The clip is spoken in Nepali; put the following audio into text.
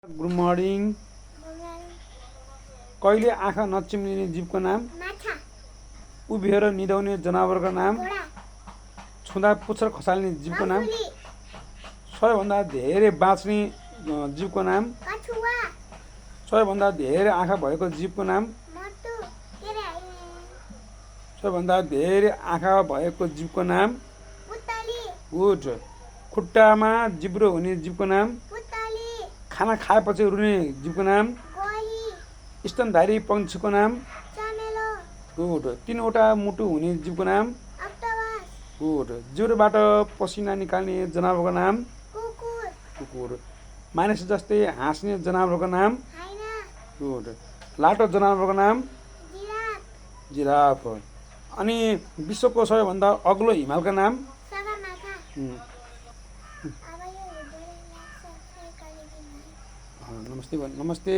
Good morning. कहिले आँखा नचिम्लिने जीवको नाम? माछा। उभिएर निदाउने जनावरको नाम? घोडा। छुँदा पुच्छर खसाल्ने जीवको नाम? मौसुली। सबैभन्दा धेरै बाँच्ने जीवको नाम? कछुवा। सबैभन्दा धेरै आँखा भएको जीवको नाम? मर्तु। के रे? सबैभन्दा धेरै आँखा भएको जीवको नाम? पुतली। गुड। खुट्टामा जिब्रो हुने जीवको नाम? पुतली। खाना खाएपछि रुने जीवको नाम? गोही। स्तनधारी पक्षीको नाम? चमेलो। गुड। तीनवटा मुटु हुने जीवको नाम? अक्टोपस। गुड। जिब्रोबाट पसिना निकाल्ने जनावरको नाम? कुकुर। कुकुर। मानिस जस्तै हाँस्ने जनावरको नाम? हाइना। गुड। लाटो जनावरको नाम? जिराफ। जिराफ। अनि विश्वको सबैभन्दा अग्लो हिमालको नाम? सगरमाथा। नमस्ते।